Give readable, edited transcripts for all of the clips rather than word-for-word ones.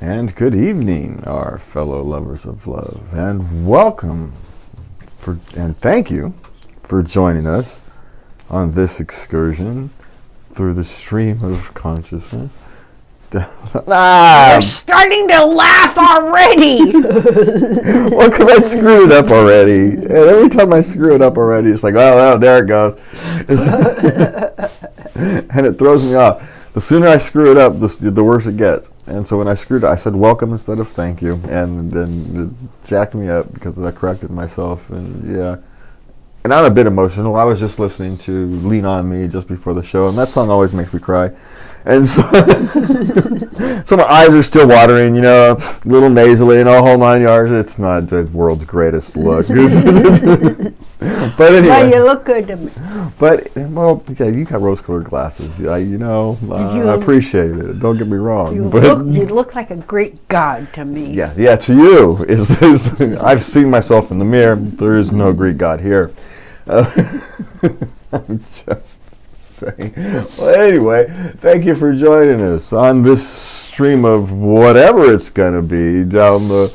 And good evening, our fellow lovers of love, and welcome and thank you for joining us on this excursion through the stream of consciousness. You're starting to laugh already. Well, because I screwed it up already, and every time I screw it up already, it's like, oh, there it goes, and it throws me off. The sooner I screw it up, the worse it gets. And so when I screwed it, I said welcome instead of thank you, and then it jacked me up because I corrected myself, and yeah. And I'm a bit emotional. I was just listening to Lean On Me just before the show, and that song always makes me cry. And so, so my eyes are still watering, a little nasally and a whole 9 yards. It's not the world's greatest look. But anyway. Well, you look good to me. But, well, yeah, you got rose-colored glasses. I appreciate it. Don't get me wrong. You look like a Greek god to me. Yeah, to you. I've seen myself in the mirror. There is no Greek god here. I'm just saying. Well, anyway, thank you for joining us on this stream of whatever it's going to be down the...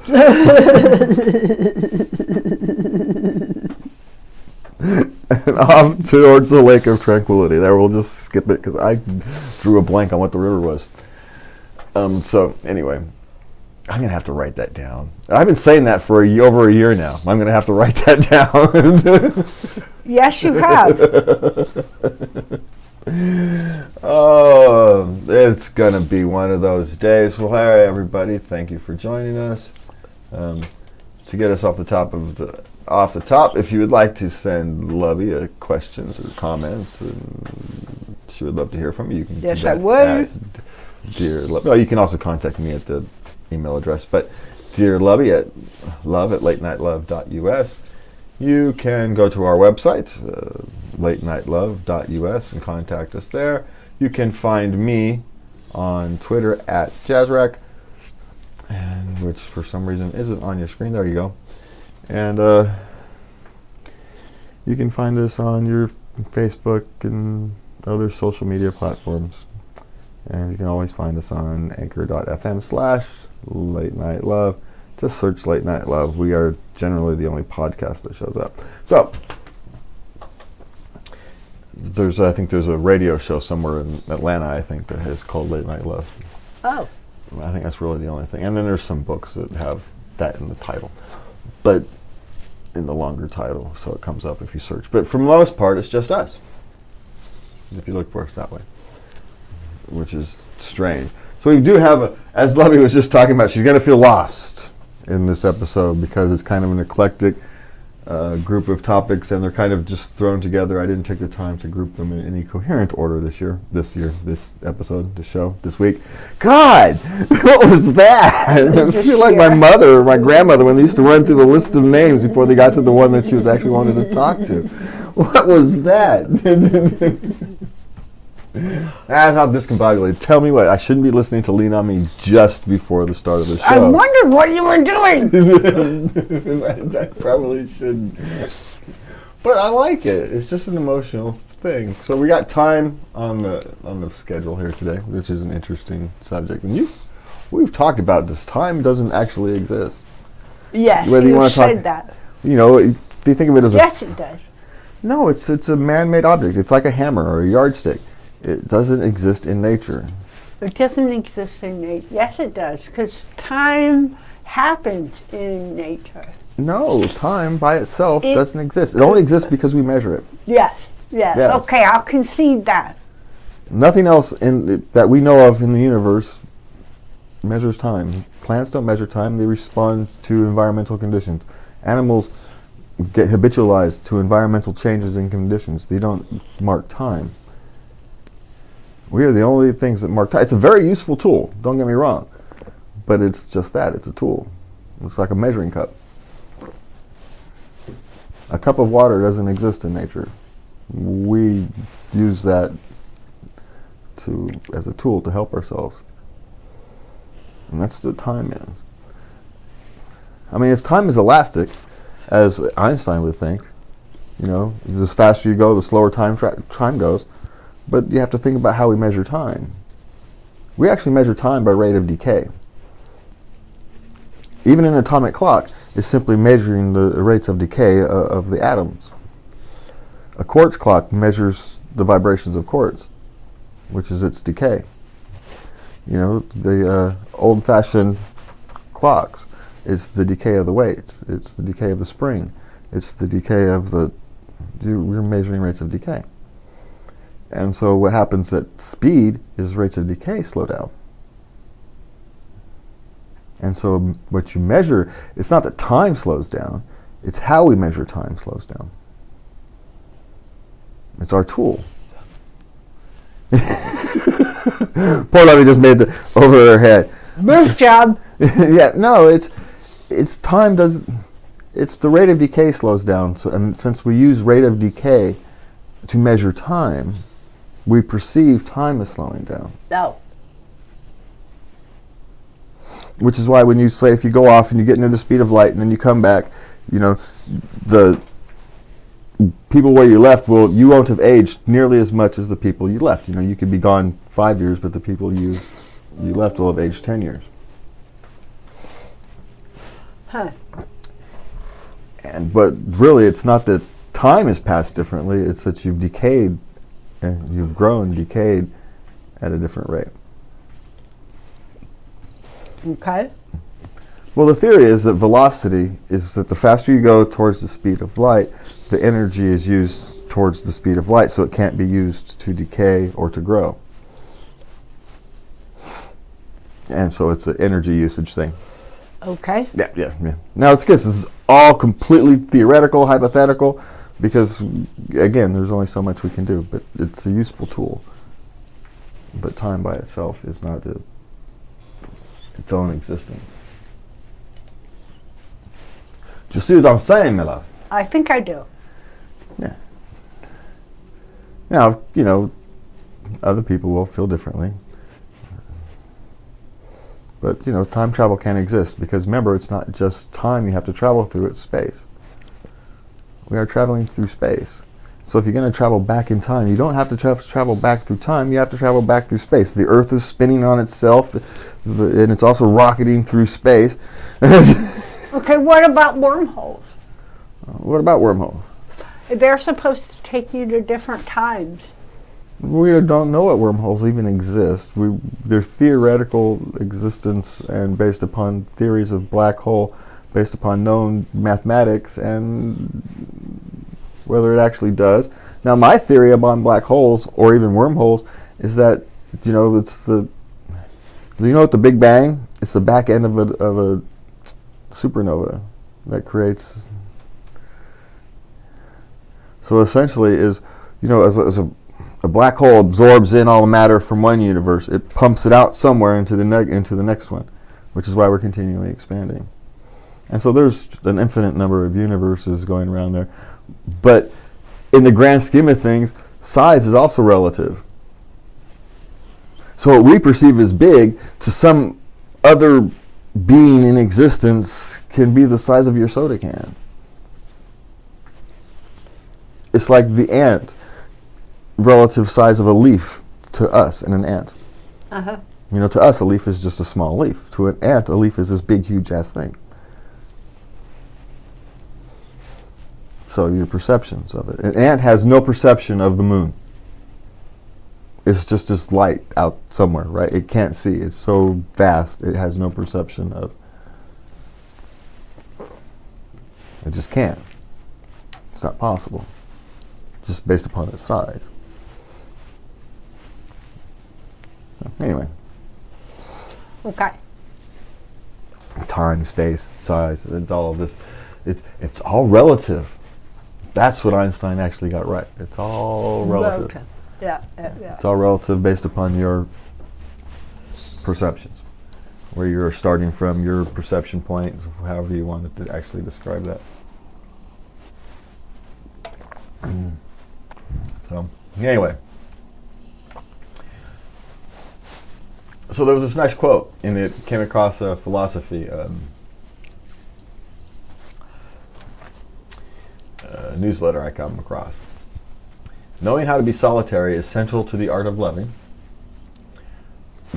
and off towards the Lake of Tranquility. There, we'll just skip it because I drew a blank on what the river was. So, anyway, I'm going to have to write that down. I've been saying that for over a year now. I'm going to have to write that down. Yes, you have. Oh, it's going to be one of those days. Well, hi, everybody. Thank you for joining us. To get us off the top, if you would like to send Lovey questions or comments, and she would love to hear from you. You can yes, do that I would. Dear Lovey. Well, you can also contact me at the email address, but Dear Lovey at love@latenightLove.us. You can go to our website, latenightLove.us, and contact us there. You can find me on Twitter at Jazzrack, and which for some reason isn't on your screen. There you go. And you can find us on your Facebook and other social media platforms. And you can always find us on anchor.fm/Late Night Love. Just search Late Night Love. We are generally the only podcast that shows up. So, I think there's a radio show somewhere in Atlanta, I think, that is called Late Night Love. Oh. I think that's really the only thing. And then there's some books that have that in the title. But in the longer title, so it comes up if you search. But for the most part, it's just us. If you look for us that way. Which is strange. So we do have, as Lovey was just talking about, she's going to feel lost in this episode because it's kind of an eclectic group of topics, and they're kind of just thrown together. I didn't take the time to group them in any coherent order this episode, this show, this week. God, what was that? I feel like my mother or my grandmother when they used to run through the list of names before they got to the one that she was actually wanting to talk to. What was that? That's not discombobulated. Tell me what, I shouldn't be listening to Lean On Me just before the start of the show. I wondered what you were doing. I probably shouldn't. But I like it. It's just an emotional thing. So we got time on the schedule here today, which is an interesting subject. And we've talked about this. Time doesn't actually exist. Yes, whether you said that. Do you think of it as yes, it does. No, it's a man-made object. It's like a hammer or a yardstick. It doesn't exist in nature. It doesn't exist in nature. Yes, it does, because time happens in nature. No, time by itself doesn't exist. It only exists because we measure it. Yes. Okay, I'll concede that. Nothing else that we know of in the universe measures time. Plants don't measure time. They respond to environmental conditions. Animals get habitualized to environmental changes and conditions. They don't mark time. We are the only things that mark time. It's a very useful tool, don't get me wrong. But it's just that, it's a tool. It's like a measuring cup. A cup of water doesn't exist in nature. We use that as a tool to help ourselves. And that's what time is. I mean, if time is elastic, as Einstein would think, the faster you go, the slower time goes. But you have to think about how we measure time. We actually measure time by rate of decay. even an atomic clock is simply measuring the rates of decay of the atoms. A quartz clock measures the vibrations of quartz, which is its decay. You know, the old-fashioned clocks, it's the decay of the weights, it's the decay of the spring, it's the decay of we're measuring rates of decay. And so what happens at speed is rates of decay slow down. And so what you measure, it's not that time slows down, it's how we measure time slows down. It's our tool. Poor Lovey just made the over her head. This job. Yeah, no, it's time does, it's the rate of decay slows down. So, and since we use rate of decay to measure time, we perceive time as slowing down. No. Which is why when you say, if you go off and you get into the speed of light and then you come back, you know, the people where you left, you won't have aged nearly as much as the people you left. You know, you could be gone 5 years, but the people you left will have aged 10 years. Huh. But really, it's not that time has passed differently, it's that you've decayed, and you've grown, decayed at a different rate. Okay. Well, the theory is that velocity is that the faster you go towards the speed of light, the energy is used towards the speed of light, so it can't be used to decay or to grow. And so it's an energy usage thing. Okay. Yeah. Now it's good. This is all completely theoretical, hypothetical, because again, there's only so much we can do, but it's a useful tool. But time by itself is not its own existence. Do you see what I'm saying, my love? I think I do. Yeah. Now, you know, other people will feel differently. But, you know, time travel can exist because remember, it's not just time you have to travel through, it's space. We are traveling through space. So if you're going to travel back in time, you don't have to travel back through time, you have to travel back through space. The Earth is spinning on itself, and it's also rocketing through space. Okay, what about wormholes? What about wormholes? They're supposed to take you to different times. We don't know what wormholes even exist. They're theoretical existence and based upon theories of black hole, based upon known mathematics and whether it actually does. Now, my theory about black holes or even wormholes is that, you know, what the Big Bang? It's the back end of a supernova that creates. So essentially, is, you know, as a black hole absorbs in all the matter from one universe, it pumps it out somewhere into the next one, which is why we're continually expanding. And so there's an infinite number of universes going around there. But in the grand scheme of things, size is also relative. So what we perceive as big to some other being in existence can be the size of your soda can. It's like the ant, relative size of a leaf to us and an ant. Uh-huh. You know, to us a leaf is just a small leaf. To an ant, a leaf is this big, huge ass thing. So your perceptions of it. An ant has no perception of the moon. It's just this light out somewhere, right? It can't see. It's so vast, it has no perception of. It just can't. It's not possible. Just based upon its size. Anyway. Okay. Time, space, size, it's all of this. It's all relative. That's what Einstein actually got right. It's all relative. Yeah. It's all relative based upon your perceptions, where you're starting from, your perception point, however you wanted to actually describe that. So, anyway. So there was this nice quote, and it came across a philosophy newsletter I come across. Knowing how to be solitary is essential to the art of loving.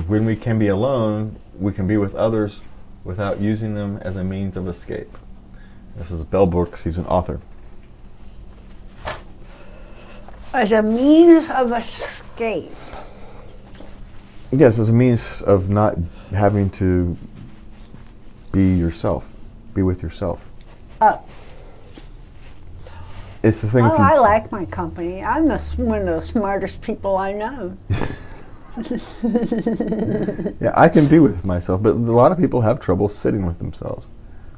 When we can be alone, we can be with others without using them as a means of escape. This is Bell Brooks. He's an author. As a means of escape. Yes, as a means of not having to be yourself, be with yourself. Oh. It's the thing. Oh, I like my company. I'm one of the smartest people I know. Yeah, I can be with myself, but a lot of people have trouble sitting with themselves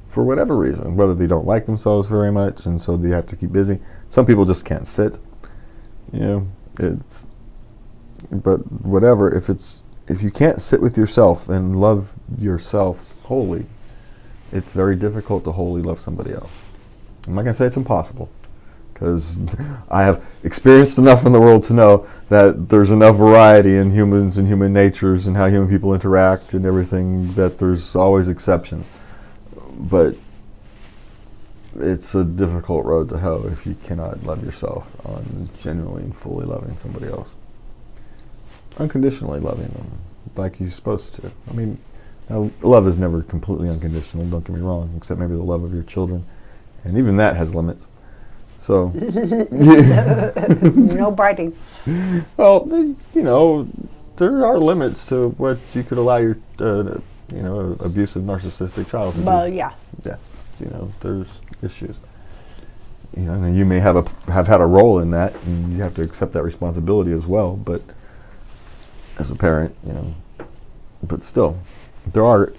for whatever reason, whether they don't like themselves very much and so they have to keep busy. Some people just can't sit. You know, but whatever, if you can't sit with yourself and love yourself wholly, it's very difficult to wholly love somebody else. I'm not going to say it's impossible, because I have experienced enough in the world to know that there's enough variety in humans and human natures and how human people interact and everything, that there's always exceptions. But it's a difficult road to hoe if you cannot love yourself on genuinely and fully loving somebody else. Unconditionally loving them like you're supposed to. I mean, now, love is never completely unconditional, don't get me wrong, except maybe the love of your children. And even that has limits. So, no biting. Well, you know, there are limits to what you could allow your, abusive, narcissistic child to do. Well, yeah. Yeah, you know, there's issues. You know, and you may have had a role in that, and you have to accept that responsibility as well. But as a parent, you know, but still, there are,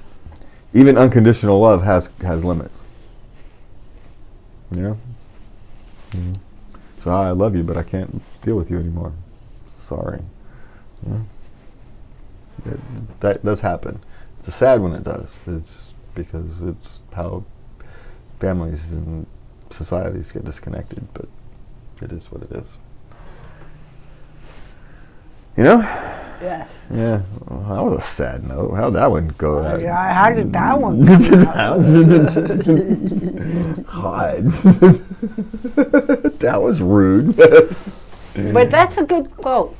even unconditional love has limits. You know. Mm-hmm. So I love you, but I can't deal with you anymore. Sorry. Yeah. That does happen. It's sad when it does. It's because it's how families and societies get disconnected, but it is what it is. You know? Yeah. Yeah. Well, that was a sad note. How'd that one go? Yeah, how did that one come out? God. That was rude. But that's a good quote.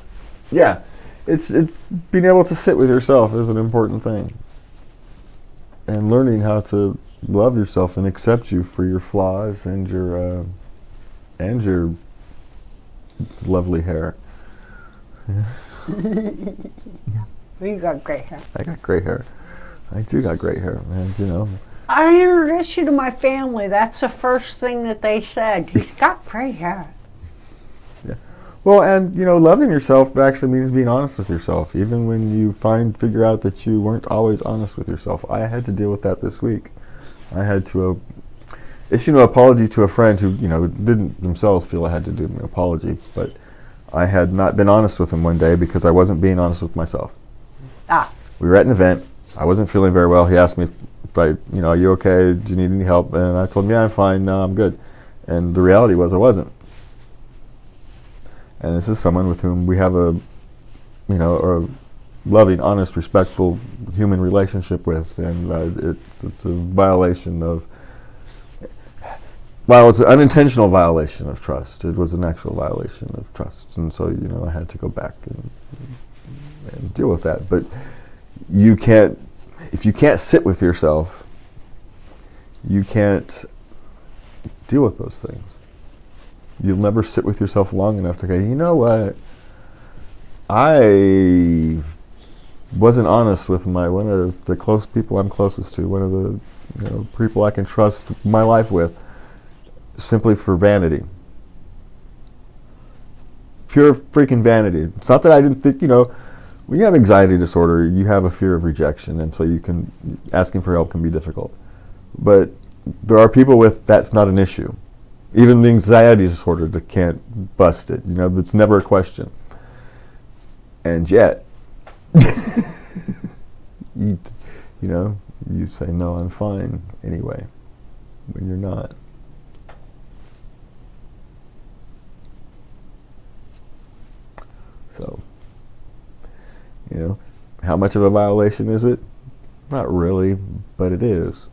Yeah. It's being able to sit with yourself is an important thing. And learning how to love yourself and accept you for your flaws and your lovely hair. You got great hair. I got great hair. I do got great hair, man, you know. I introduced you to my family. That's the first thing that they said. He's got great hair. Yeah. Well, and, you know, loving yourself actually means being honest with yourself, even when you figure out that you weren't always honest with yourself. I had to deal with that this week. I had to issue an apology to a friend who, you know, didn't themselves feel I had to do an apology, but I had not been honest with him one day because I wasn't being honest with myself. We were at an event. I wasn't feeling very well. He asked me if are you okay? Do you need any help? And I told him, yeah, I'm fine. No, I'm good. And the reality was I wasn't. And this is someone with whom we have a loving, honest, respectful human relationship with, and it's a violation of. Well, it's an unintentional violation of trust. It was an actual violation of trust, and so I had to go back and deal with that. But if you can't sit with yourself, you can't deal with those things. You'll never sit with yourself long enough to go, you know what? I wasn't honest with one of the close people I'm closest to, one of the people I can trust my life with, simply for vanity. Pure freaking vanity. It's not that I didn't think, when you have anxiety disorder, you have a fear of rejection, and so asking for help can be difficult. But there are people that's not an issue. Even the anxiety disorder that can't bust it, that's never a question. And yet, you say, no, I'm fine anyway, when you're not. So, how much of a violation is it? Not really, but it is.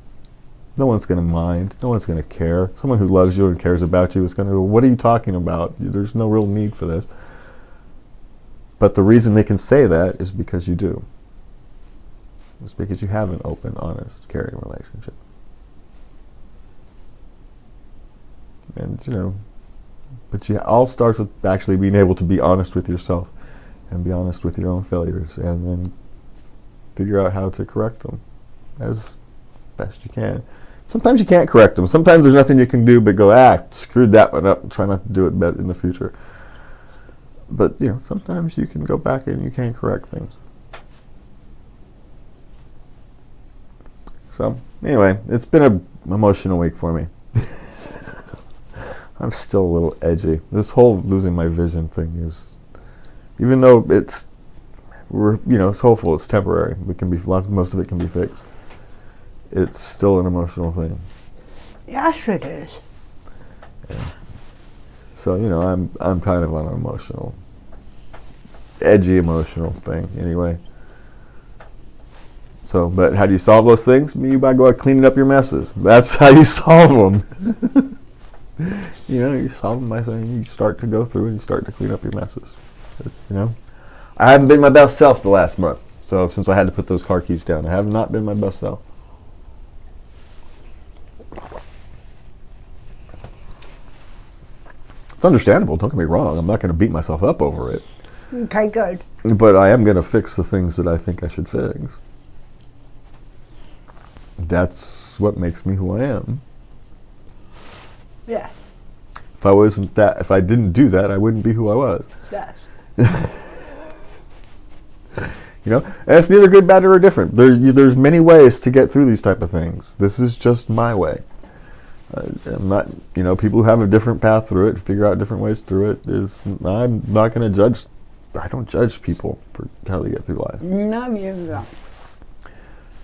No one's going to mind. No one's going to care. Someone who loves you and cares about you is going to go, what are you talking about? There's no real need for this. But the reason they can say that is because you do. It's because you have an open, honest, caring relationship. And, but it all starts with actually being able to be honest with yourself and be honest with your own failures, and then figure out how to correct them as best you can. Sometimes you can't correct them. Sometimes there's nothing you can do but go, screwed that one up, and try not to do it better in the future. But, sometimes you can go back and you can correct things. So, anyway, it's been an emotional week for me. I'm still a little edgy. This whole losing my vision thing is, even though it's hopeful, it's temporary. Most of it can be fixed. It's still an emotional thing. Yes, it is. Yeah. So, I'm kind of on an edgy emotional thing anyway. So, but how do you solve those things? By going cleaning up your messes. That's how you solve them. You solve them by saying you start to go through and you start to clean up your messes. I haven't been my best self the last month. So since I had to put those car keys down, I have not been my best self. It's understandable, don't get me wrong. I'm not going to beat myself up over it. Okay, good. But I am going to fix the things that I think I should fix. That's what makes me who I am. Yeah. If I didn't do that, I wouldn't be who I was. Yes. And it's neither good, bad, or different. There's many ways to get through these type of things. This is just my way. I'm not, people who have a different path through it, figure out different ways through it. I'm not going to judge. I don't judge people for how they get through life. No, you don't.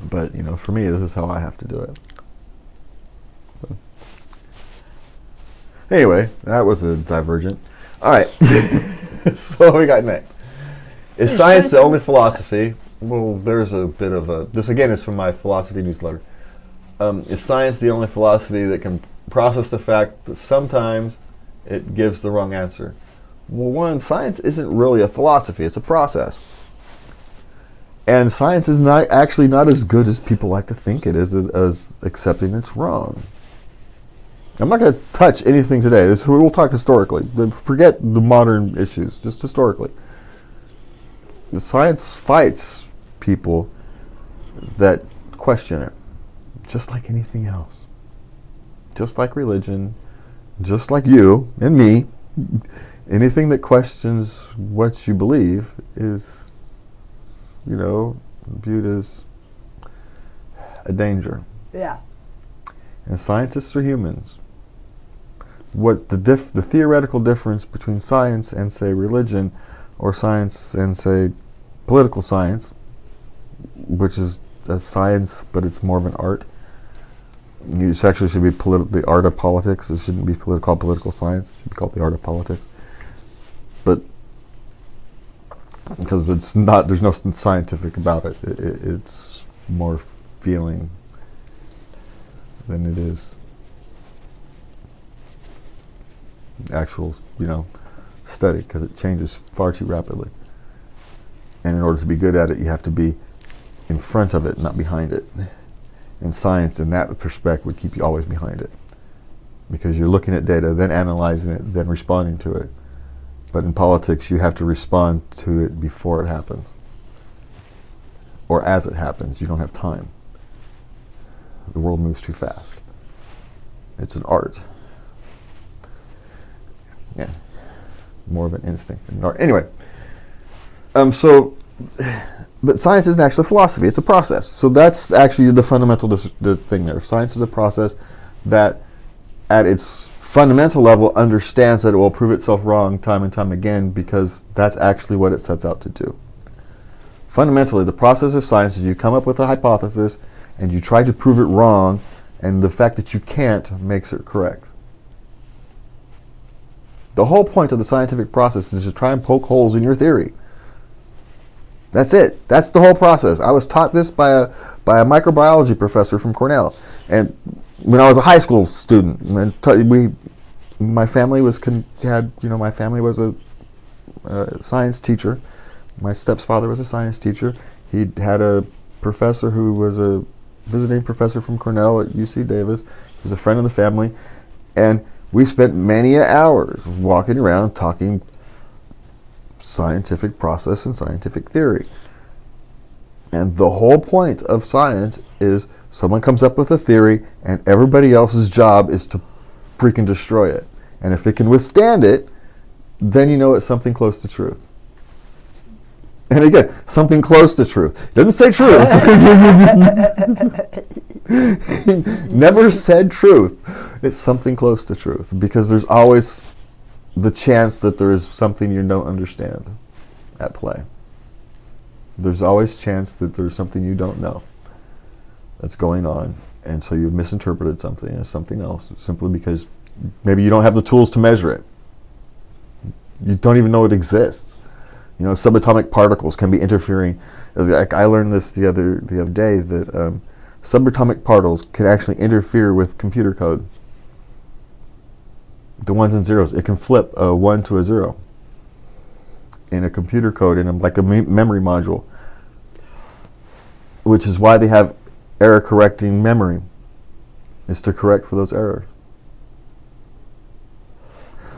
But, for me, this is how I have to do it. So. Anyway, that was a divergent. All right. So what we got next? Is science the only philosophy? Well, there's a bit of this again is from my philosophy newsletter. Is science the only philosophy that can process the fact that sometimes it gives the wrong answer? Well, science isn't really a philosophy, it's a process. And science is not as good as people like to think it is as accepting it's wrong. I'm not going to touch anything today. We'll talk historically. Forget the modern issues, just historically. The science fights people that question it, just like anything else. Just like religion, just like you and me. Anything that questions what you believe is, viewed as a danger. Yeah. And scientists are humans. What the theoretical difference between science and, say, religion, or science and, say, political science, which is a science but it's more of an art. It actually should be the art of politics. It shouldn't be called political science. It should be called the art of politics. But because there's nothing scientific about it. It's more feeling than it is actual, study, because it changes far too rapidly. And in order to be good at it, you have to be in front of it, not behind it. And science, in that respect, would keep you always behind it, because you're looking at data, then analyzing it, then responding to it. But in politics, you have to respond to it before it happens, or as it happens. You don't have time. The world moves too fast. It's an art. Yeah, more of an instinct than an art. Anyway, but science isn't actually philosophy. It's a process. So that's actually the fundamental the thing there. Science is a process that, at its fundamental level, understands that it will prove itself wrong time and time again, because that's actually what it sets out to do. Fundamentally, the process of science is you come up with a hypothesis and you try to prove it wrong, and the fact that you can't makes it correct. The whole point of the scientific process is to try and poke holes in your theory. That's it. That's the whole process. I was taught this by a microbiology professor from Cornell. And when I was a high school student, my family was a science teacher. My stepfather was a science teacher. He had a professor who was a visiting professor from Cornell at UC Davis. He was a friend of the family, and we spent many hours walking around talking scientific process and scientific theory. And the whole point of science is someone comes up with a theory and everybody else's job is to freaking destroy it. And if it can withstand it, then you know it's something close to truth. And again, something close to truth. It doesn't say truth. Never said truth. It's something close to truth, because there's always the chance that there is something you don't understand at play. There's always chance that there's something you don't know that's going on, and so you've misinterpreted something as something else simply because maybe you don't have the tools to measure it. You don't even know it exists. You know, subatomic particles can be interfering. Like I learned this the other day, that subatomic particles can actually interfere with computer code. The ones and zeros. It can flip a 1 to a 0 in a computer code, in like a memory module, which is why they have error correcting memory, is to correct for those errors.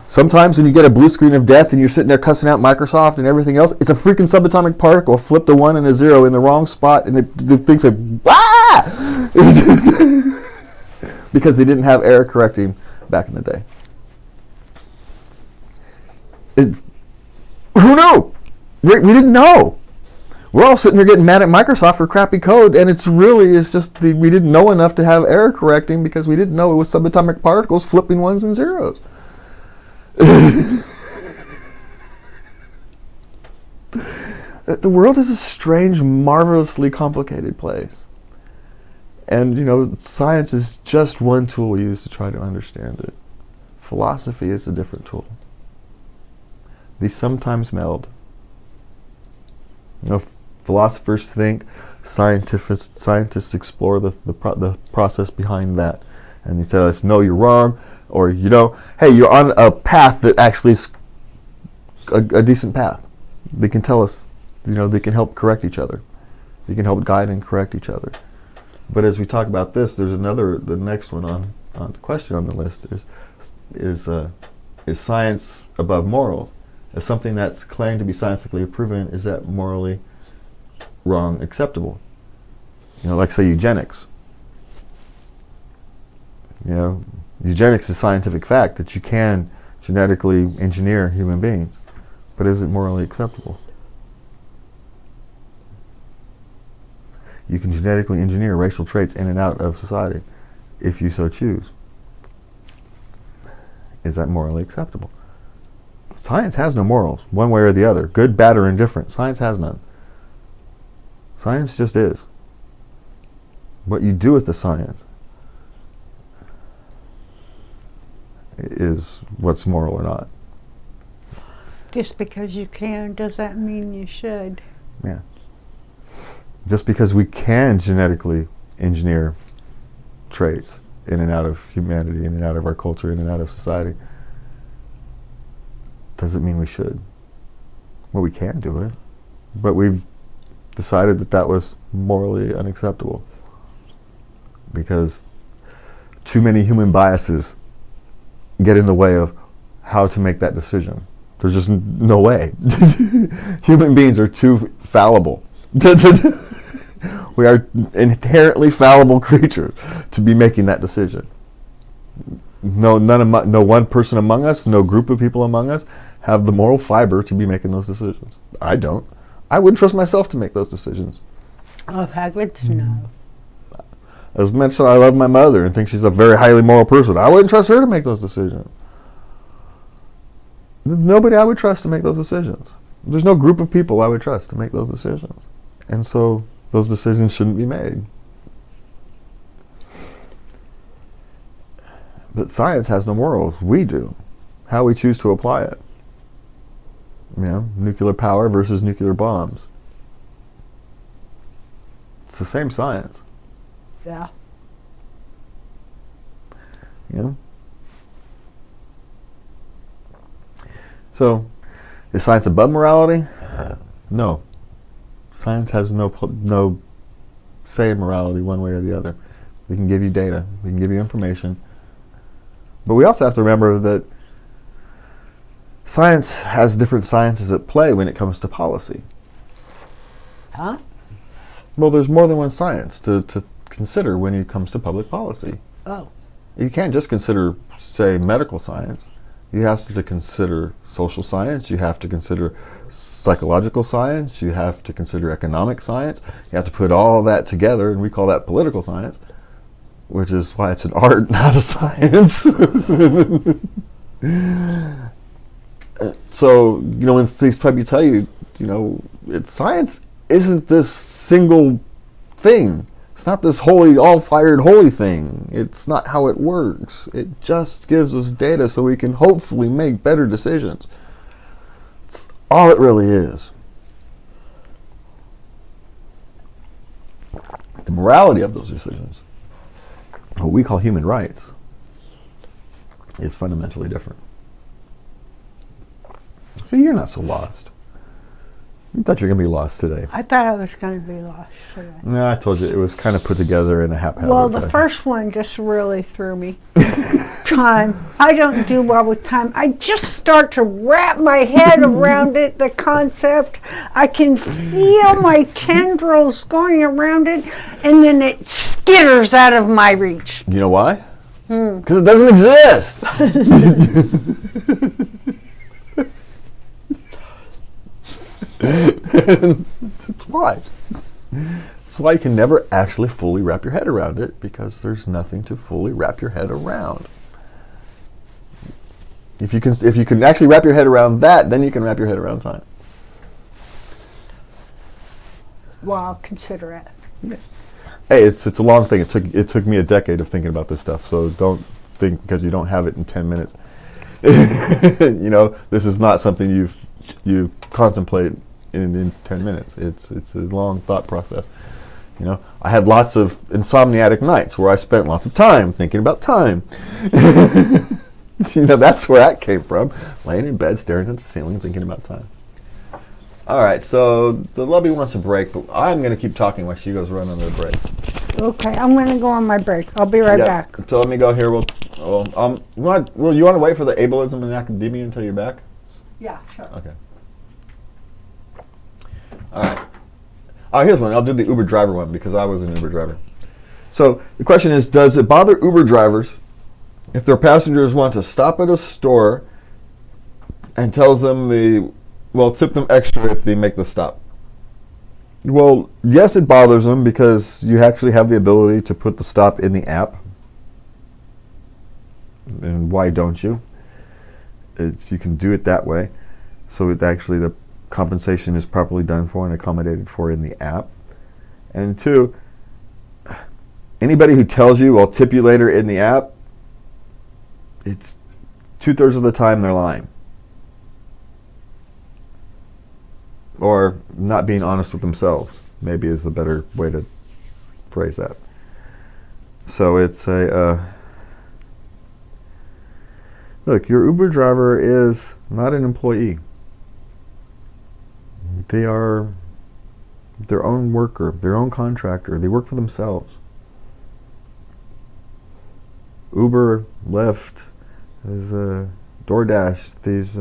Sometimes when you get a blue screen of death and you're sitting there cussing out Microsoft and everything else, it's a freaking subatomic particle flipped a 1 and a 0 in the wrong spot, and the thing's like, ah! Because they didn't have error correcting back in the day. Who knew? We didn't know. We're all sitting here getting mad at Microsoft for crappy code, and it's just we didn't know enough to have error correcting because we didn't know it was subatomic particles flipping 1s and 0s. The world is a strange, marvelously complicated place. And, you know, science is just one tool used to try to understand it. Philosophy is a different tool. They sometimes meld. You know, philosophers think, scientists explore the process behind that. And they tell us, no, you're wrong, or, you know, hey, you're on a path that actually is a decent path. They can tell us, you know, they can help correct each other. They can help guide and correct each other. But as we talk about this, there's the next one on the question on the list is science above morals? As something that's claimed to be scientifically proven, is that morally wrong, acceptable? You know, like say eugenics. You know, eugenics is scientific fact that you can genetically engineer human beings, but is it morally acceptable? You can genetically engineer racial traits in and out of society if you so choose. Is that morally acceptable? Science has no morals, one way or the other, good, bad, or indifferent. Science has none. Science just is. What you do with the science is what's moral or not. Just because you can, does that mean you should? Yeah. Just because we can genetically engineer traits in and out of humanity, in and out of our culture, in and out of society, doesn't mean we should. Well, we can do it, but we've decided that was morally unacceptable because too many human biases get in the way of how to make that decision. There's just no way. Human beings are too fallible. We are inherently fallible creatures to be making that decision. No one person among us, no group of people among us have the moral fiber to be making those decisions. I don't. I wouldn't trust myself to make those decisions. Oh, Hagrid's no. As mentioned, I love my mother and think she's a very highly moral person. I wouldn't trust her to make those decisions. There's nobody I would trust to make those decisions. There's no group of people I would trust to make those decisions. And so those decisions shouldn't be made. But science has no morals. We do. How we choose to apply it. You know, nuclear power versus nuclear bombs. It's the same science. Yeah. You know? So, is science above morality? No. Science has no say morality one way or the other. We can give you data. We can give you information. But we also have to remember that science has different sciences at play when it comes to policy. Huh? Well, there's more than one science to consider when it comes to public policy. Oh. You can't just consider, say, medical science. You have to consider social science. You have to consider psychological science. You have to consider economic science. You have to put all that together, and we call that political science, which is why it's an art, not a science. So, when these people tell you, science isn't this single thing. It's not this holy, all-fired holy thing. It's not how it works. It just gives us data so we can hopefully make better decisions. It's all it really is. The morality of those decisions, what we call human rights, is fundamentally different. So you're not so lost. You thought you were going to be lost today. I thought I was going to be lost today. No, I told you, it was kind of put together in a haphazard Well, the fashion. first one just really threw me. Time. I don't do well with time. I just start to wrap my head around it, the concept. I can feel my tendrils going around it, and then it skitters out of my reach. You know why? Because it doesn't exist. That's why. That's why you can never actually fully wrap your head around it, because there's nothing to fully wrap your head around. If you can actually wrap your head around that, then you can wrap your head around time. Well, I'll consider it. Yeah. Hey, it's a long thing. It took me a decade of thinking about this stuff, so don't think because you don't have it in 10 minutes. This is not something you contemplate in 10 minutes. It's a long thought process. I had lots of insomniatic nights where I spent lots of time thinking about time. That's where that came from. Laying in bed, staring at the ceiling, thinking about time. All right, so the lubby wants a break, but I'm going to keep talking while she goes run on the break. Okay, I'm going to go on my break. I'll be right back. So let me go here. You want to wait for the ableism in academia until you're back? Yeah, sure. Okay. All right. Here's one. I'll do the Uber driver one because I was an Uber driver. So the question is, does it bother Uber drivers if their passengers want to stop at a store and tells them tip them extra if they make the stop? Well, yes, it bothers them because you actually have the ability to put the stop in the app. And why don't you? You can do it that way. So the compensation is properly done for and accommodated for in the app. And two, anybody who tells you, I'll tip you later in the app, it's 2/3 of the time they're lying. Or not being honest with themselves, maybe is the better way to phrase that. So it's look, your Uber driver is not an employee. They are their own worker, their own contractor. They work for themselves. Uber, Lyft, DoorDash, these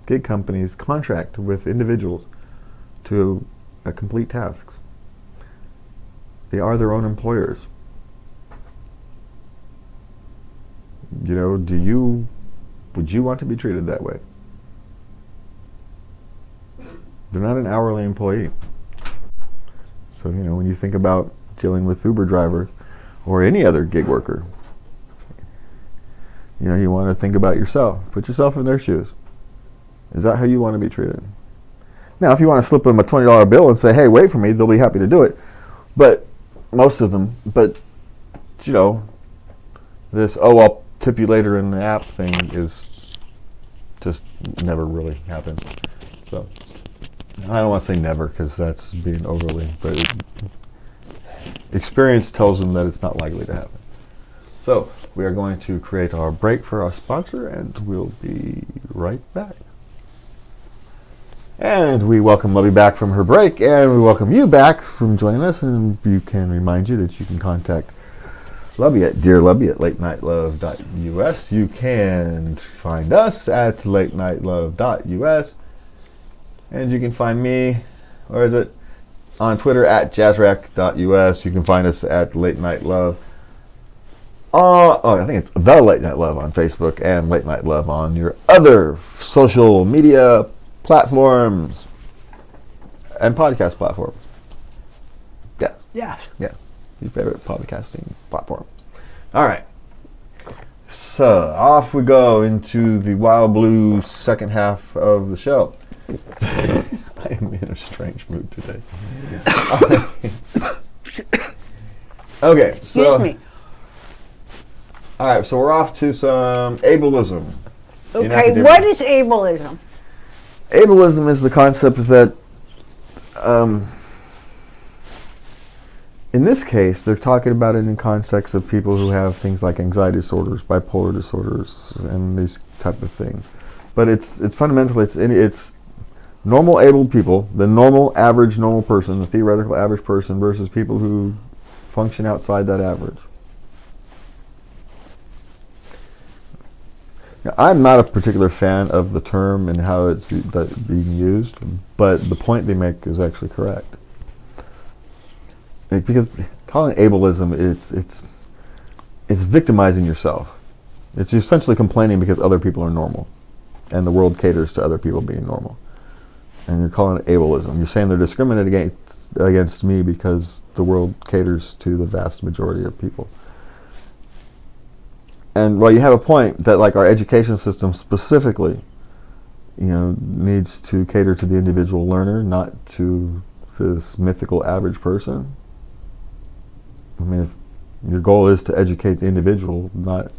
gig companies contract with individuals to complete tasks. They are their own employers. Would you want to be treated that way? They're not an hourly employee. So, when you think about dealing with Uber drivers or any other gig worker, you want to think about yourself. Put yourself in their shoes. Is that how you want to be treated? Now, if you want to slip them a $20 bill and say, hey, wait for me, they'll be happy to do it. But most of them, this, I'll tip you later in the app thing is just never really happened. So I don't want to say never because that's being overly, but experience tells them that it's not likely to happen. So we are going to create our break for our sponsor, and we'll be right back. And we welcome Lovey back from her break, and we welcome you back from joining us, and you can remind you that you can contact Lovey at dearlovey@latenightLove.us. You can find us at latenightLove.us, and you can find me, where is it, on Twitter at jazzrack.us. You can find us at Late Night Love. I think it's The Late Night Love on Facebook and Late Night Love on your other social media platforms and podcast platforms. Yes. Yes. Yeah. Your favorite podcasting platform. All right. So off we go into the Wild Blue second half of the show. I am in a strange mood today. Okay. Excuse me. All right, so we're off to some ableism. Okay, what is ableism? Ableism is the concept that, in this case, they're talking about it in context of people who have things like anxiety disorders, bipolar disorders, and these type of things. But it's fundamentally it's normal abled people, the normal average normal person, the theoretical average person, versus people who function outside that average. Now, I'm not a particular fan of the term and how it's being used, but the point they make is actually correct. Because calling it ableism, it's victimizing yourself. It's essentially complaining because other people are normal, and the world caters to other people being normal. And you're calling it ableism. You're saying they're discriminating against me because the world caters to the vast majority of people. And while you have a point that, like, our education system specifically, needs to cater to the individual learner, not to this mythical average person. I mean, if your goal is to educate the individual, not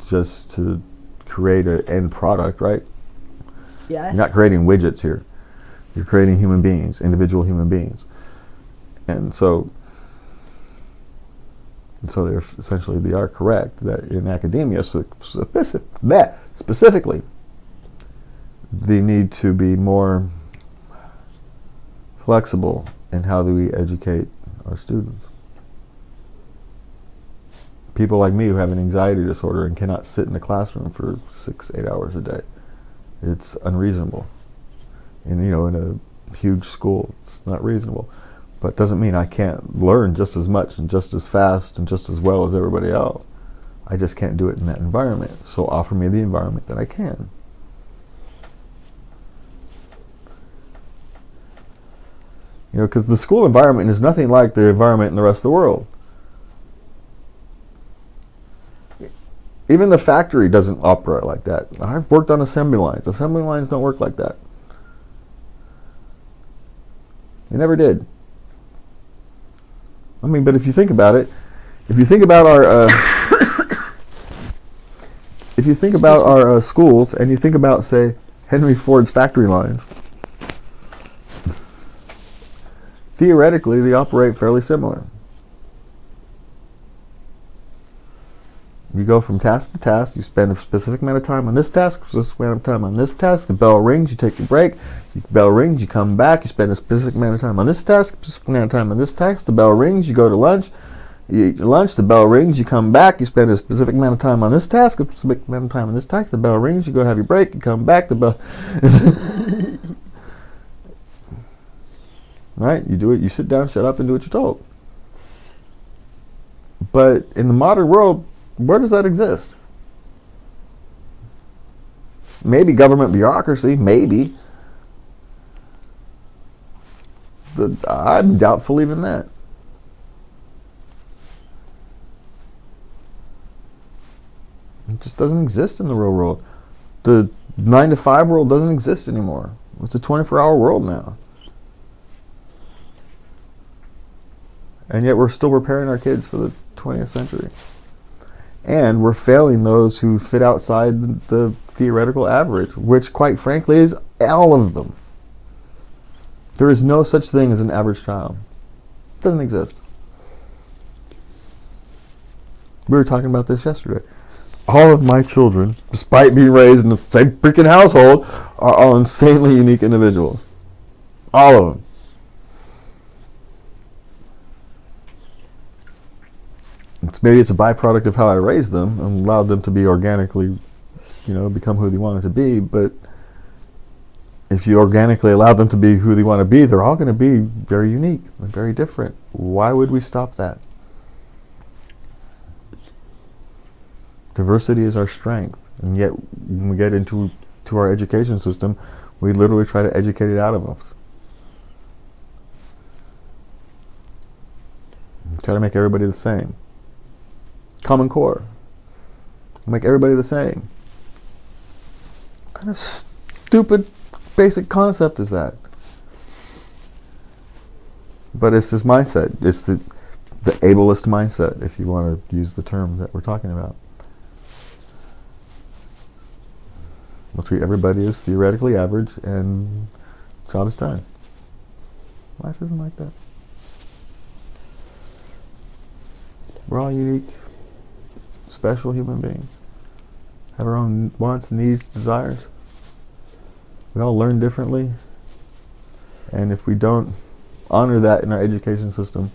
just to create an end product, right? Yeah. You're not creating widgets here. You're creating human beings, individual human beings. And so they are correct that in academia, specifically, they need to be more flexible in how do we educate our students. People like me who have an anxiety disorder and cannot sit in a classroom for 6-8 hours a day. It's unreasonable. And in a huge school, it's not reasonable. But it doesn't mean I can't learn just as much and just as fast and just as well as everybody else. I just can't do it in that environment. So offer me the environment that I can. Because the school environment is nothing like the environment in the rest of the world. Even the factory doesn't operate like that. I've worked on assembly lines. Assembly lines don't work like that. They never did. I mean, but if you think about it, if you think about our schools, and you think about, say, Henry Ford's factory lines, theoretically they operate fairly similar. You go from task to task, you spend a specific amount of time on this task, specific amount of time on this task, the bell rings, you take your break, the bell rings, you come back, you spend a specific amount of time on this task, specific amount of time on this task, the bell rings, you go to lunch, you eat your lunch, the bell rings, you come back, you spend a specific amount of time on this task, a specific amount of time on this task, the bell rings, you go have your break, you come back, the bell... Right? You do it, you sit down, shut up, and do what you're told. But in the modern world, where does that exist? Maybe government bureaucracy, maybe. But I'm doubtful even that. It just doesn't exist in the real world. The 9-to-5 world doesn't exist anymore. It's a 24-hour world now. And yet we're still preparing our kids for the 20th century. And we're failing those who fit outside the theoretical average, which, quite frankly, is all of them. There is no such thing as an average child. It doesn't exist. We were talking about this yesterday. all of my children, despite being raised in the same freaking household, are all insanely unique individuals. All of them. Maybe it's a byproduct of how I raised them and allowed them to be organically, become who they wanted to be. But if you organically allow them to be who they want to be, they're all going to be very unique and very different. Why would we stop that? Diversity is our strength, and yet when we get into our education system, we literally try to educate it out of us. We try to make everybody the same. Common Core. Make everybody the same. What kind of stupid basic concept is that? But it's this mindset. It's the ableist mindset, if you want to use the term that we're talking about. We'll treat everybody as theoretically average, and job is done. Life isn't like that. We're all unique, special human beings. Have our own wants, needs, desires. We all learn differently. And if we don't honor that in our education system,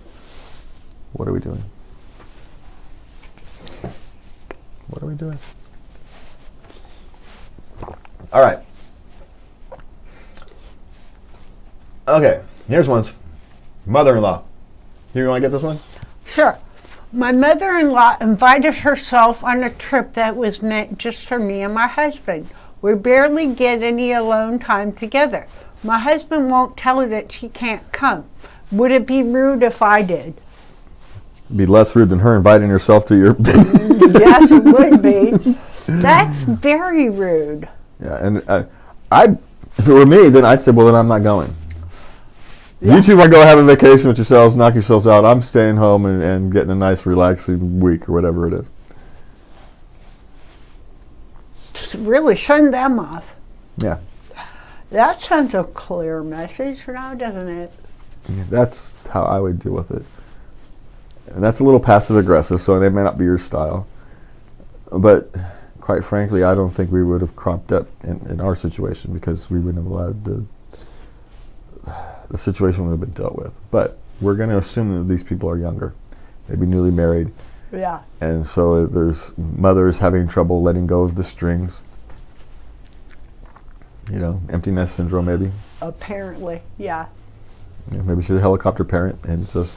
what are we doing? What are we doing? All right. Okay, here's one. Mother-in-law. You want to get this one? Sure. My mother-in-law invited herself on a trip that was meant just for me and my husband. We barely get any alone time together. My husband won't tell her that she can't come. Would it be rude if I did? It'd be less rude than her inviting herself to your... Yes, it would be. That's very rude. Yeah, and if it were me, then I'd say, well, then I'm not going. Yeah. You two want to go have a vacation with yourselves, knock yourselves out. I'm staying home and getting a nice, relaxing week or whatever it is. Just really send them off. Yeah. That sends a clear message now, doesn't it? Yeah, that's how I would deal with it. And that's a little passive-aggressive, so it may not be your style. But quite frankly, I don't think we would have cropped up in our situation, because we wouldn't have allowed the situation would have been dealt with. But we're going to assume that these people are younger, maybe newly married. Yeah. And so there's mothers having trouble letting go of the strings. Empty nest syndrome maybe. Apparently, yeah. Maybe she's a helicopter parent and just,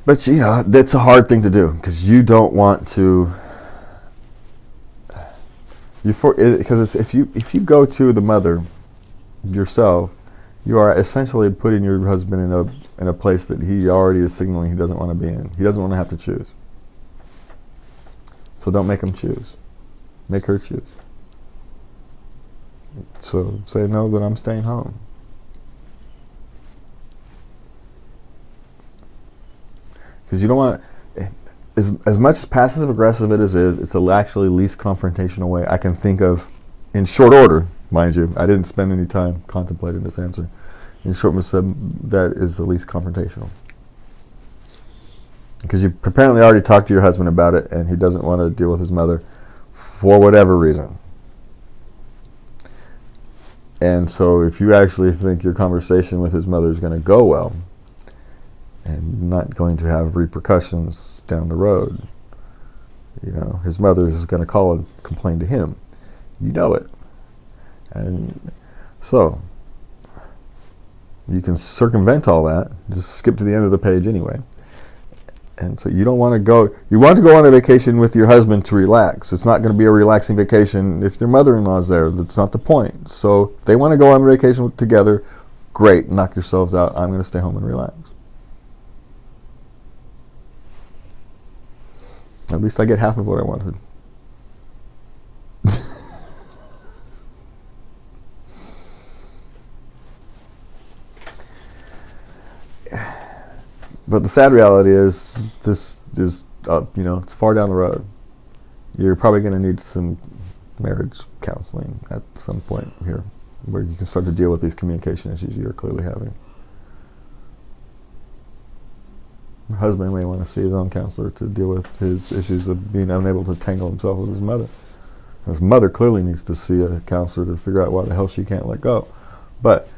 But, that's a hard thing to do, because you don't want to... Because if you go to the mother yourself, you are essentially putting your husband in a place that he already is signaling he doesn't want to be in. He doesn't want to have to choose. So don't make him choose. Make her choose. So say, no, then I'm staying home. Because you don't want to... As much as passive-aggressive it is, it's the actually least confrontational way I can think of, in short order, mind you. I didn't spend any time contemplating this answer. In short, that is the least confrontational. Because you apparently already talked to your husband about it, and he doesn't want to deal with his mother for whatever reason. And so if you actually think your conversation with his mother is going to go well, and not going to have repercussions down the road, his mother is going to call and complain to him. You know it. And so you can circumvent all that, just skip to the end of the page anyway. And so you don't want to go, you want to go on a vacation with your husband to relax. It's not going to be a relaxing vacation if their mother-in-law is there. That's not the point. So if they want to go on a vacation together, great, knock yourselves out. I'm going to stay home and relax. At least I get half of what I wanted. But the sad reality is, this is, it's far down the road. You're probably going to need some marriage counseling at some point here, where you can start to deal with these communication issues you're clearly having. Her husband may want to see his own counselor to deal with his issues of being unable to tangle himself with his mother. His mother clearly needs to see a counselor to figure out why the hell she can't let go. But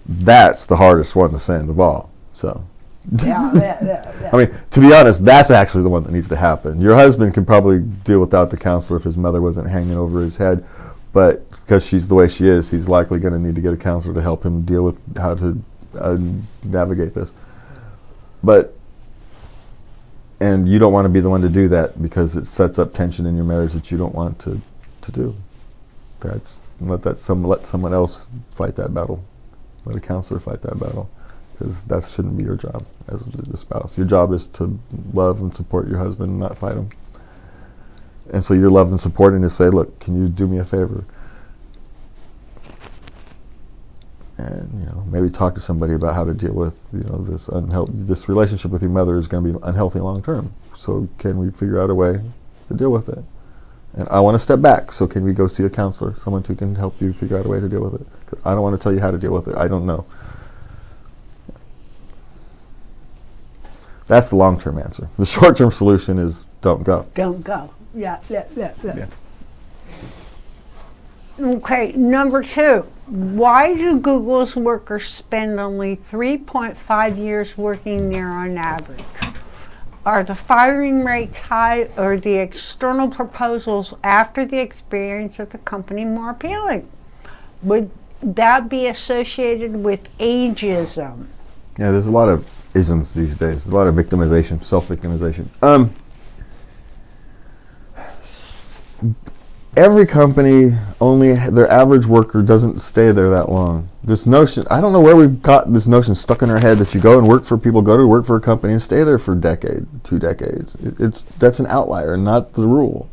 that's the hardest one to send of all. So, Yeah. I mean, to be honest, that's actually the one that needs to happen. Your husband can probably deal without the counselor if his mother wasn't hanging over his head, but because she's the way she is, he's likely going to need to get a counselor to help him deal with how to navigate this. And you don't want to be the one to do that because it sets up tension in your marriage that you don't want to do. Let someone else fight that battle. Let a counselor fight that battle, because that shouldn't be your job as the spouse. Your job is to love and support your husband and not fight him. And so your love and supporting is say, look, can you do me a favor? And maybe talk to somebody about how to deal with this relationship with your mother is going to be unhealthy long term. So can we figure out a way to deal with it? And I want to step back, so can we go see a counselor, someone who can help you figure out a way to deal with it? 'Cause I don't want to tell you how to deal with it. I don't know. That's the long-term answer. The short-term solution is don't go. Don't go. Yeah. Okay, number 2. Why do Google's workers spend only 3.5 years working there on average? Are the firing rates high, or the external proposals after the experience of the company more appealing? Would that be associated with ageism? Yeah, there's a lot of isms these days. A lot of victimization, self-victimization. Every company, only their average worker doesn't stay there that long. This notion, I don't know where we've got this notion stuck in our head that you go and work for people, go to work for a company and stay there for a decade, 2 decades. That's an outlier, not the rule.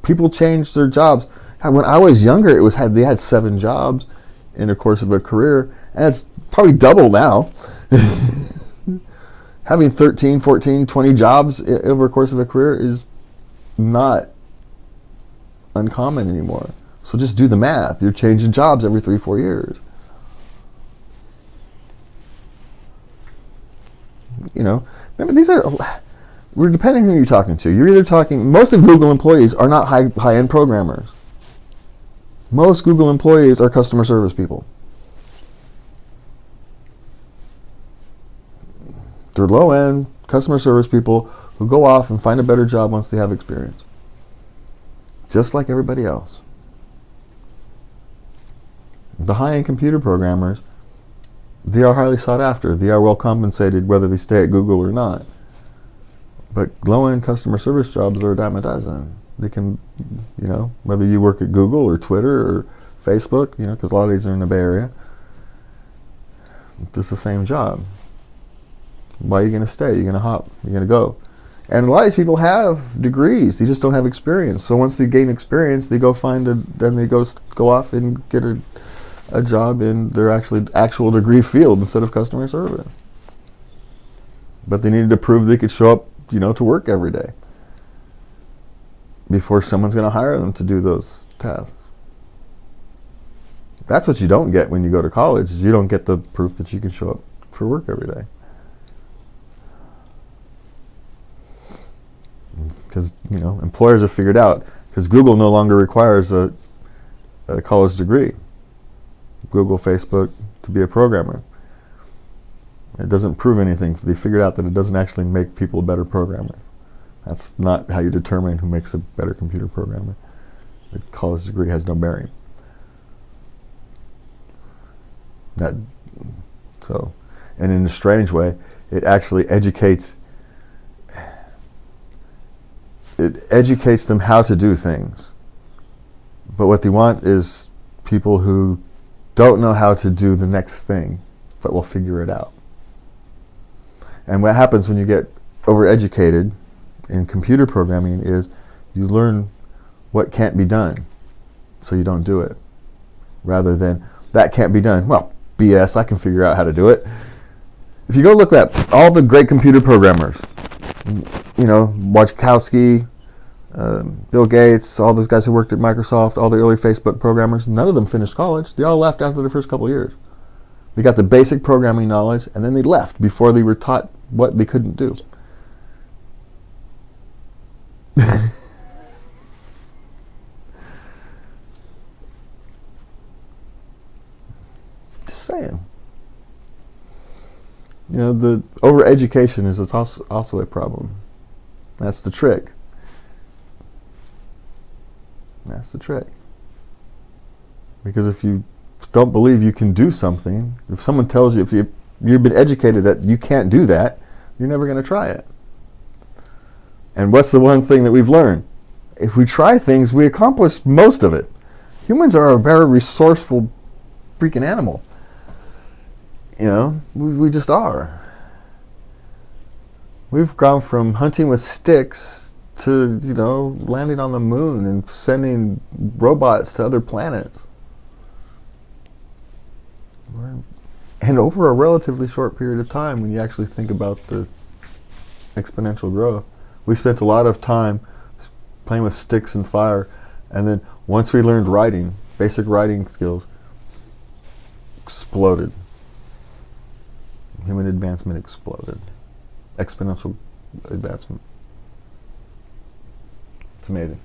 People change their jobs. When I was younger, they had 7 jobs in the course of a career, and it's probably double now. Having 13, 14, 20 jobs over the course of a career is not uncommon anymore. So just do the math. You're changing jobs every 3-4 years. Remember, we're depending on who you're talking to. You're either talking, most of Google employees are not high-end programmers. Most Google employees are customer service people. They're low-end customer service people who go off and find a better job once they have experience. Just like everybody else. The high-end computer programmers, they are highly sought after. They are well compensated whether they stay at Google or not. But low-end customer service jobs are a dime a dozen. They can, whether you work at Google or Twitter or Facebook, because a lot of these are in the Bay Area, it's the same job. Why are you going to stay? You're going to hop. You're going to go. And a lot of these people have degrees. They just don't have experience. So once they gain experience, they go then they go off and get a job in their actual degree field instead of customer service. But they needed to prove they could show up, to work every day before someone's going to hire them to do those tasks. That's what you don't get when you go to college. Is you don't get the proof that you can show up for work every day. Because employers have figured out, because Google no longer requires a college degree. Google, Facebook, to be a programmer. It doesn't prove anything. They figured out that it doesn't actually make people a better programmer. That's not how you determine who makes a better computer programmer. A college degree has no bearing. And in a strange way, it actually educates them how to do things. But what they want is people who don't know how to do the next thing, but will figure it out. And what happens when you get overeducated in computer programming is you learn what can't be done, so you don't do it. Rather than, that can't be done. Well, BS, I can figure out how to do it. If you go look at all the great computer programmers, Wojciechowski, Bill Gates, all those guys who worked at Microsoft, all the early Facebook programmers, none of them finished college. They all left after the first couple of years. They got the basic programming knowledge, and then they left before they were taught what they couldn't do. Just saying. You know, the overeducation is also a problem. That's the trick. That's the trick. Because if you don't believe you can do something, if someone tells you, if you've been educated that you can't do that, you're never going to try it. And what's the one thing that we've learned? If we try things, we accomplish most of it. Humans are a very resourceful freaking animal. You know, we just are. We've gone from hunting with sticks to, you know, landing on the moon and sending robots to other planets. And over a relatively short period of time, when you actually think about the exponential growth, we spent a lot of time playing with sticks and fire, and then once we learned writing, basic writing skills, exploded. Human advancement exploded. Exponential advancement. It's amazing.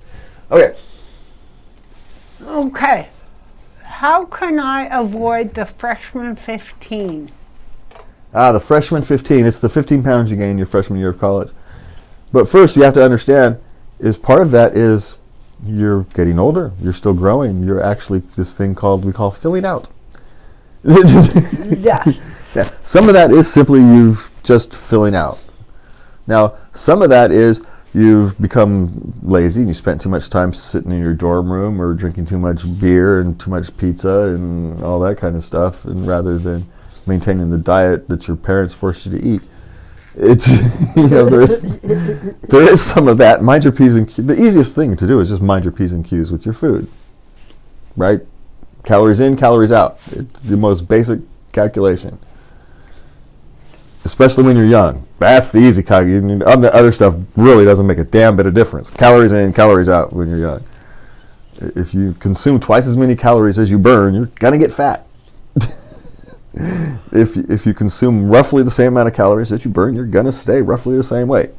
Okay. Okay. How can I avoid the freshman 15? The freshman 15. It's the 15 pounds you gain your freshman year of college. But first, you have to understand, is part of that is you're getting older. You're still growing. You're actually this thing we call filling out. Yeah. Yeah. Some of that is simply you just filling out. Now, some of that is you've become lazy and you spent too much time sitting in your dorm room or drinking too much beer and too much pizza and all that kind of stuff, and rather than maintaining the diet that your parents forced you to eat. It's you know, there is some of that. Mind your P's and Q's. The easiest thing to do is just mind your P's and Q's with your food, right? Calories in, calories out. It's the most basic calculation, especially when you're young. That's the easy calculation. The other stuff really doesn't make a damn bit of difference. Calories in, calories out when you're young. If you consume twice as many calories as you burn, you're gonna get fat. If you consume roughly the same amount of calories that you burn, you're gonna stay roughly the same way.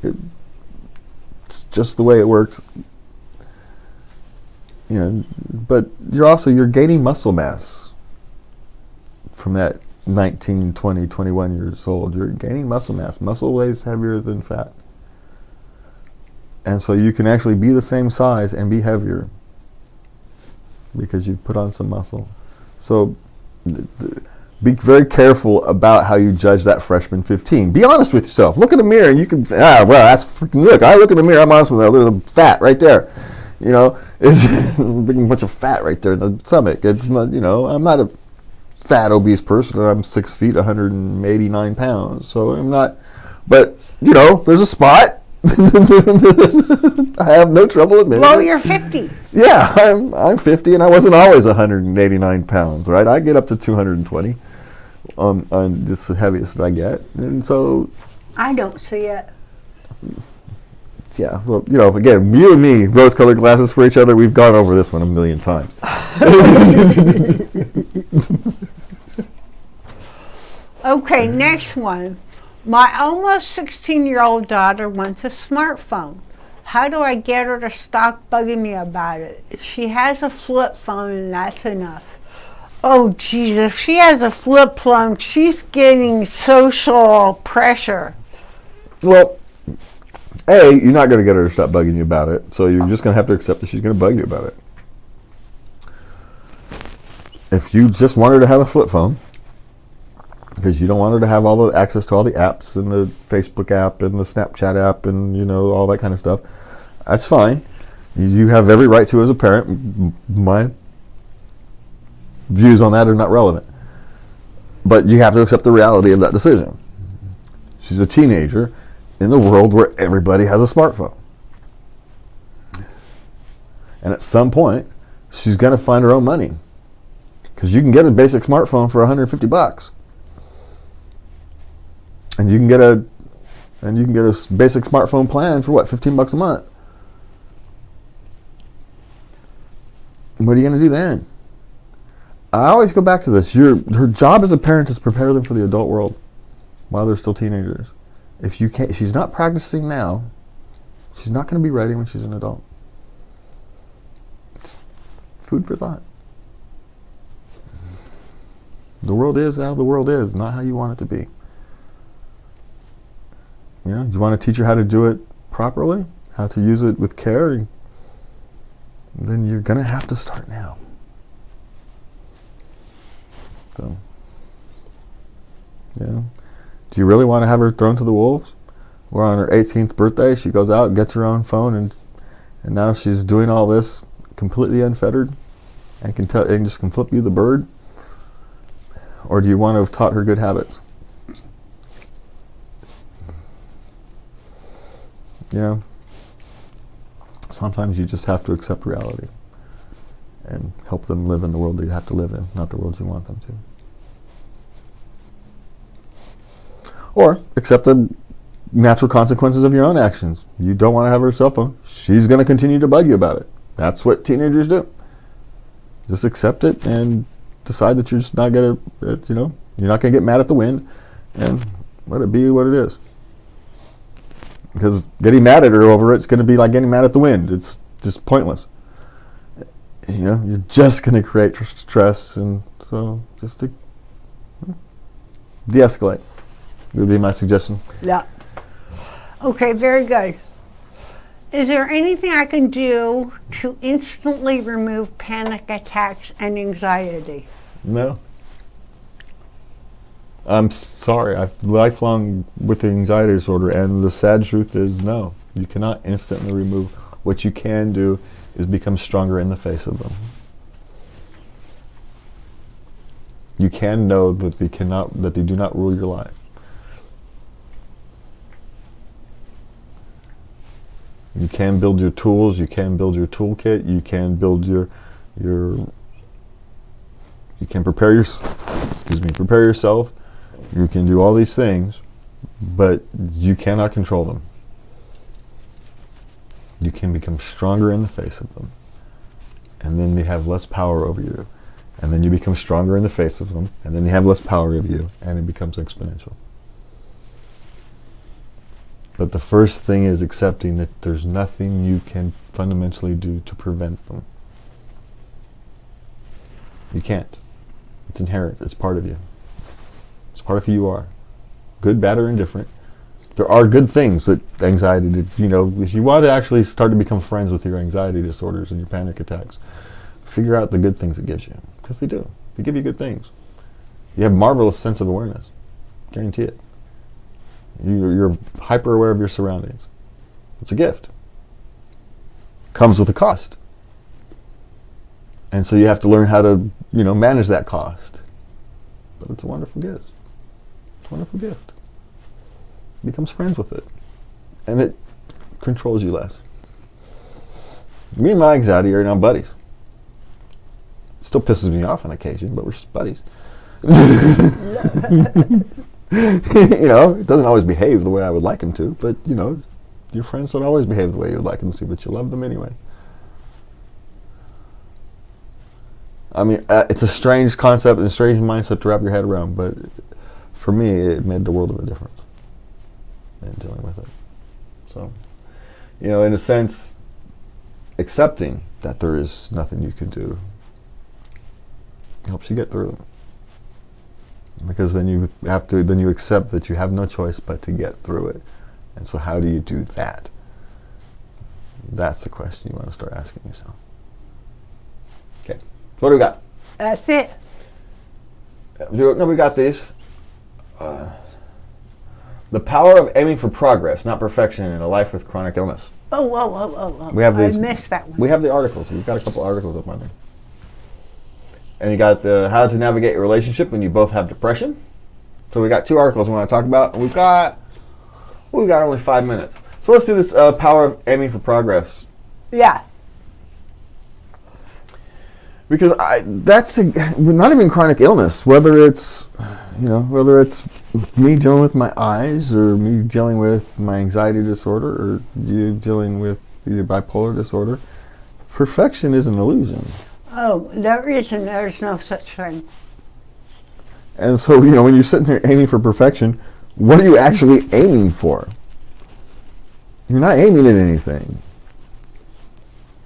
It's just the way it works. You know, but you're gaining muscle mass from that 19, 20, 21 years old. You're gaining muscle mass. Muscle weighs heavier than fat. And so you can actually be the same size and be heavier because you've put on some muscle. So be very careful about how you judge that freshman 15. Be honest with yourself. Look in the mirror and you can, well, that's freaking, look, I look in the mirror, I'm honest with myself, there's a fat right there. You know, it's a bunch of fat right there in the stomach. It's not, you know, I'm not a fat, obese person. I'm 6 feet, 189 pounds. So I'm not, but, you know, there's a spot. I have no trouble admitting Well, it. you're 50. Yeah, I'm 50, and I wasn't always 189 pounds, right? I get up to 220 on just the heaviest I get. And so... I don't see it. Yeah, well, you know, again, you and me, rose-colored glasses for each other, we've gone over this one a million times. Okay, next one. My almost 16-year-old daughter wants a smartphone. How do I get her to stop bugging me about it? She has a flip phone and that's enough. Oh, geez, if she has a flip phone, she's getting social pressure. Well, A, you're not going to get her to stop bugging you about it, so you're just going to have to accept that she's going to bug you about it. If you just want her to have a flip phone, because you don't want her to have all the access to all the apps and the Facebook app and the Snapchat app and, you know, all that kind of stuff, that's fine. You have every right to as a parent. My views on that are not relevant. But you have to accept the reality of that decision. She's a teenager in the world where everybody has a smartphone. And at some point, she's going to find her own money. Because you can get a basic smartphone for $150. And you can get a basic smartphone plan for what, $15 a month. What are you going to do then? I always go back to this. Her job as a parent is to prepare them for the adult world while they're still teenagers. if she's not practicing now, she's not going to be ready when she's an adult. It's food for thought. The world is how the world is, not how you want it to be. You know, you want to teach her how to do it properly, how to use it with care, then you're going to have to start now. So, yeah. Do you really want to have her thrown to the wolves? Or on her 18th birthday, she goes out and gets her own phone, and now she's doing all this completely unfettered, and can flip you the bird? Or do you want to have taught her good habits? You know, sometimes you just have to accept reality and help them live in the world they have to live in, not the world you want them to. Or accept the natural consequences of your own actions. You don't want to have her cell phone. She's going to continue to bug you about it. That's what teenagers do. Just accept it and decide that you're just not going to, you're not going to get mad at the wind, and let it be what it is. Because getting mad at her over it's going to be like getting mad at the wind. It's just pointless. You know, you're just going to create stress, and so just to de-escalate would be my suggestion. Yeah. Okay, very good. Is there anything I can do to instantly remove panic attacks and anxiety? No. I'm sorry. I'm lifelong with anxiety disorder, and the sad truth is no. You cannot instantly remove. What you can do is become stronger in the face of them. You can know that they do not rule your life. You can build your tools, you can build your toolkit, you can build you can prepare yourself. You can do all these things, but you cannot control them. You can become stronger in the face of them, and then they have less power over you. And then you become stronger in the face of them, and then they have less power over you, and it becomes exponential. But the first thing is accepting that there's nothing you can fundamentally do to prevent them. You can't. It's inherent. It's part of you. It's part of who you are. Good, bad, or indifferent. There are good things that anxiety, if you want to actually start to become friends with your anxiety disorders and your panic attacks, figure out the good things it gives you. Because they do. They give you good things. You have marvelous sense of awareness. Guarantee it. You're hyper aware of your surroundings. It's a gift. Comes with a cost. And so you have to learn how to, manage that cost. But it's a wonderful gift. It's a wonderful gift. Becomes friends with it. And it controls you less. Me and my anxiety are now buddies. Still pisses me off on occasion, but we're just buddies. It doesn't always behave the way I would like him to, but, your friends don't always behave the way you would like them to, but you love them anyway. I mean, it's a strange concept and a strange mindset to wrap your head around, but for me, it made the world of a difference in dealing with it. So, in a sense, accepting that there is nothing you can do helps you get through them. Because then you accept that you have no choice but to get through it. And so how do you do that? That's the question you want to start asking yourself. Okay, so what do we got? That's it. No, we got these. The power of aiming for progress, not perfection, in a life with chronic illness. Oh. We have these. I missed that one. We have the articles. We've got a couple articles up on there. And you got the how to navigate a relationship when you both have depression. So we got 2 articles we want to talk about. And we've got only 5 minutes. So let's do this power of aiming for progress. Yeah. Because that's not even chronic illness. Whether it's me dealing with my eyes, or me dealing with my anxiety disorder, or you dealing with your bipolar disorder, perfection is an illusion. Oh, there's no such thing. And so, when you're sitting there aiming for perfection, what are you actually aiming for? You're not aiming at anything.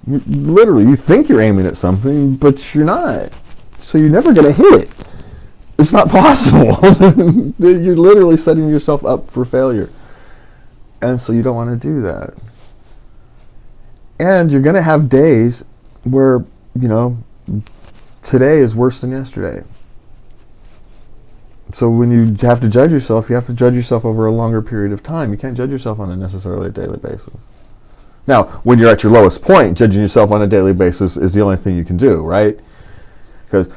Literally, you think you're aiming at something, but you're not. So you're never going to hit it. It's not possible. You're literally setting yourself up for failure. And so you don't want to do that. And you're going to have days where, today is worse than yesterday. So when you have to judge yourself, you have to judge yourself over a longer period of time. You can't judge yourself on a necessarily daily basis. Now, when you're at your lowest point, judging yourself on a daily basis is the only thing you can do, right? Because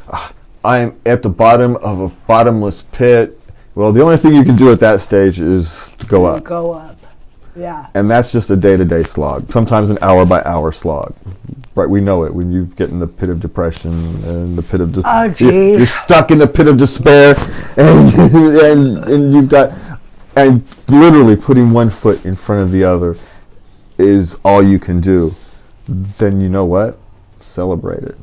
I'm at the bottom of a bottomless pit. Well, the only thing you can do at that stage is to go up. Go up. Yeah. And that's just a day-to-day slog, sometimes an hour-by-hour slog. Right, we know it when you get in the pit of depression and the pit of you're stuck in the pit of despair, and you've got, and literally putting one foot in front of the other is all you can do. Then you know what? Celebrate it.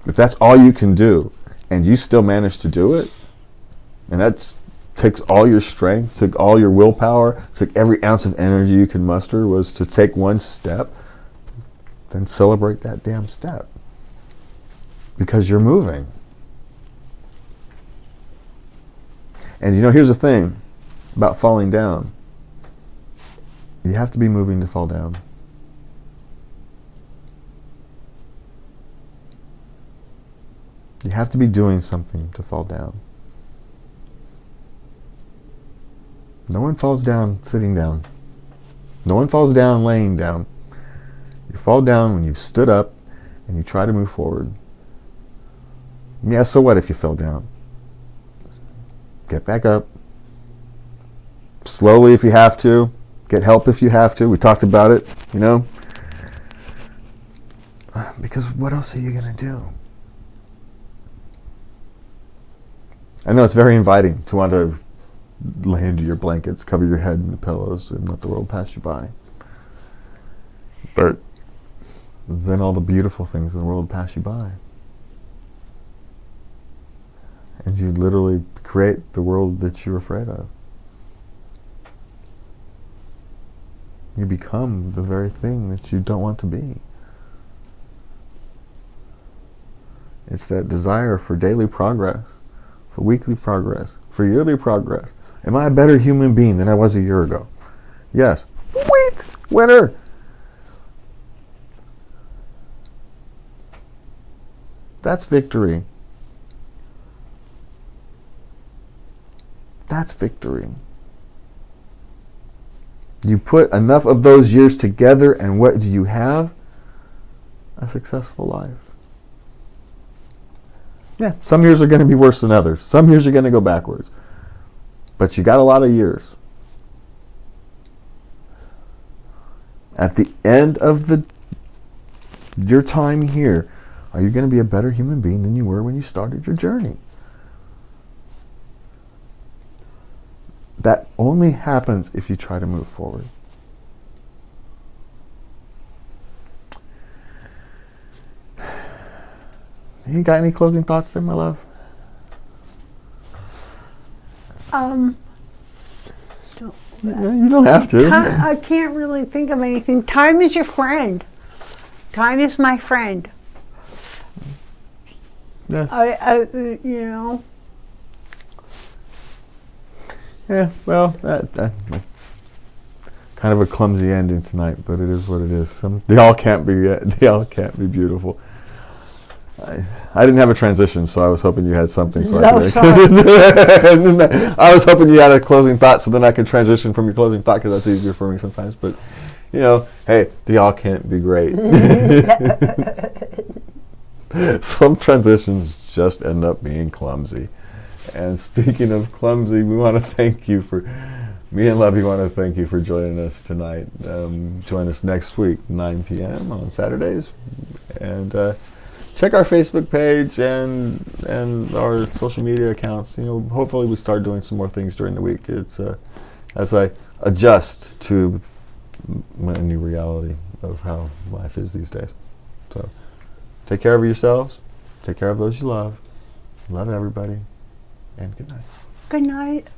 If that's all you can do, and you still manage to do it, and that's takes all your strength, took all your willpower, took every ounce of energy you can muster was to take one step, then celebrate that damn step. Because you're moving. And here's the thing about falling down. You have to be moving to fall down. You have to be doing something to fall down. No one falls down sitting down. No one falls down laying down. You fall down when you've stood up and you try to move forward. Yeah, so what if you fell down? Get back up. Slowly if you have to. Get help if you have to. We talked about it, Because what else are you going to do? I know it's very inviting to want to lay into your blankets, cover your head in the pillows, and let the world pass you by. But then all the beautiful things in the world pass you by. And you literally create the world that you're afraid of. You become the very thing that you don't want to be. It's that desire for daily progress, for weekly progress, for yearly progress. Am I a better human being than I was a year ago? Yes. Sweet! Winner! That's victory. That's victory. You put enough of those years together, and what do you have? A successful life. Yeah, some years are going to be worse than others. Some years are going to go backwards. But you got a lot of years. At the end of your time here, are you going to be a better human being than you were when you started your journey? That only happens if you try to move forward. You got any closing thoughts there, my love? You don't have to. I can't really think of anything. Time is your friend. Time is my friend. Yes. Yeah, well, that kind of a clumsy ending tonight, but it is what it is. They all can't be beautiful. I didn't have a transition, so I was hoping you had something. So I was hoping you had a closing thought, so then I could transition from your closing thought, because that's easier for me sometimes. But, hey, they all can't be great. Some transitions just end up being clumsy. And speaking of clumsy, me and Lovey want to thank you for joining us tonight. Join us next week, 9 p.m. on Saturdays. And check our Facebook page and our social media accounts. Hopefully we start doing some more things during the week. It's as I adjust to my new reality of how life is these days. So take care of yourselves. Take care of those you love. Love everybody. And good night. Good night.